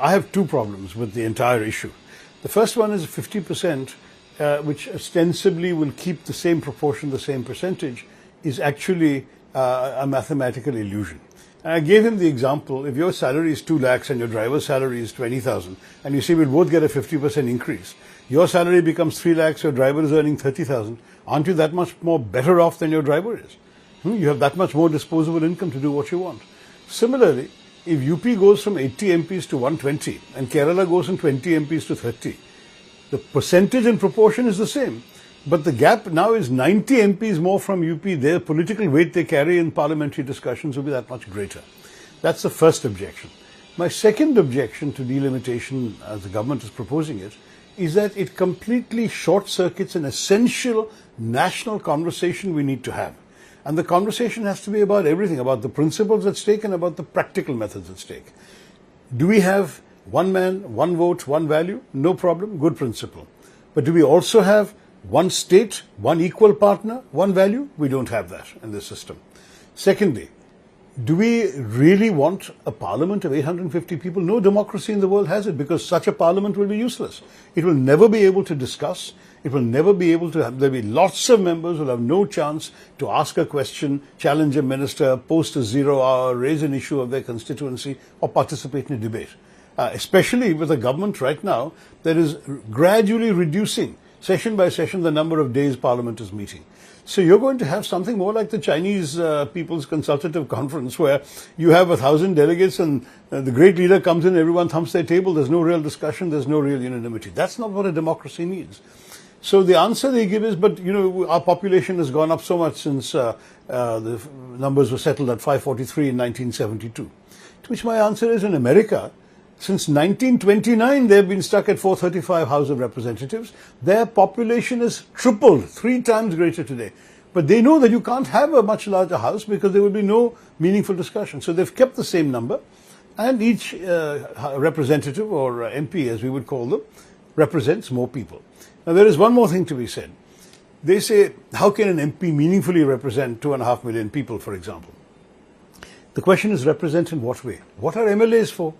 I have two problems with the entire issue. The first one is 50%, which ostensibly will keep the same proportion, the same percentage, is actually a mathematical illusion. And I gave him the example, if your salary is 2 lakhs and your driver's salary is 20,000, and you say we'll both get a 50% increase, your salary becomes 3 lakhs, your driver is earning 30,000, aren't you that much more better off than your driver is? You have that much more disposable income to do what you want. Similarly, if UP goes from 80 MPs to 120 and Kerala goes from 20 MPs to 30, the percentage and proportion is the same. But the gap now is 90 MPs more from UP. Their political weight they carry in parliamentary discussions will be that much greater. That's the first objection. My second objection to delimitation, as the government is proposing it, is that it completely short-circuits an essential national conversation we need to have. And the conversation has to be about everything, about the principles at stake and about the practical methods at stake. Do we have one man, one vote, one value? No problem, good principle. But do we also have one state, one equal partner, one value? We don't have that in this system. Secondly, do we really want a parliament of 850 people? No democracy in the world has it, because such a parliament will be useless. It will never be able to discuss. It will never be able to have, there will be lots of members who will have no chance to ask a question, challenge a minister, post a 0 hour, raise an issue of their constituency, or participate in a debate. Especially with a government right now that is gradually reducing, session by session, the number of days Parliament is meeting. So you're going to have something more like the Chinese People's Consultative Conference, where you have 1,000 delegates and the great leader comes in, everyone thumps their table, there's no real discussion, there's no real unanimity. That's not what a democracy needs. So the answer they give is, but our population has gone up so much since the numbers were settled at 543 in 1972. To which my answer is, in America, since 1929, they've been stuck at 435 House of Representatives. Their population is tripled, 3 times greater today. But they know that you can't have a much larger house because there will be no meaningful discussion. So they've kept the same number, and each representative, or MP as we would call them, represents more people. Now there is one more thing to be said. They say, how can an MP meaningfully represent 2.5 million people, for example? The question is, represent in what way? What are MLAs for?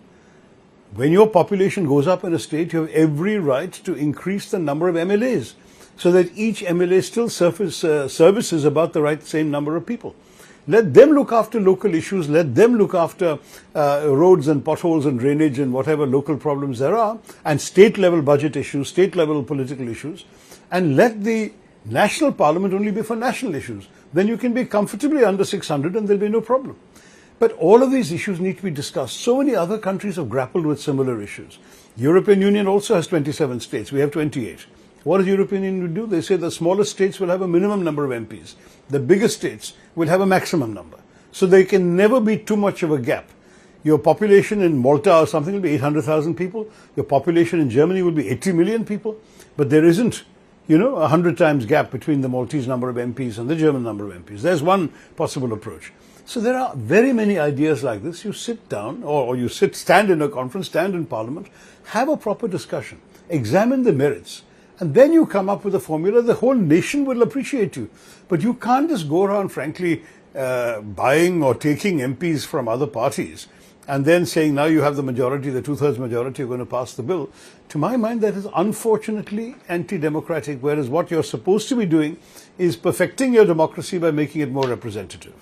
When your population goes up in a state, you have every right to increase the number of MLAs so that each MLA still services about the same number of people. Let them look after local issues. Let them look after roads and potholes and drainage and whatever local problems there are, and state-level budget issues, state-level political issues. And let the national parliament only be for national issues. Then you can be comfortably under 600 and there'll be no problem. But all of these issues need to be discussed. So many other countries have grappled with similar issues. European Union also has 27 states. We have 28. What does European Union do? They say the smallest states will have a minimum number of MPs. The biggest states will have a maximum number. So there can never be too much of a gap. Your population in Malta or something will be 800,000 people. Your population in Germany will be 80 million people. But there isn't, 100 times gap between the Maltese number of MPs and the German number of MPs. There's one possible approach. So there are very many ideas like this. You sit down, or you stand in a conference, stand in Parliament, have a proper discussion, examine the merits, and then you come up with a formula. The whole nation will appreciate you. But you can't just go around, frankly, buying or taking MPs from other parties and then saying, now you have the majority, the 2/3 majority, you're going to pass the bill. To my mind, that is unfortunately anti-democratic, whereas what you're supposed to be doing is perfecting your democracy by making it more representative.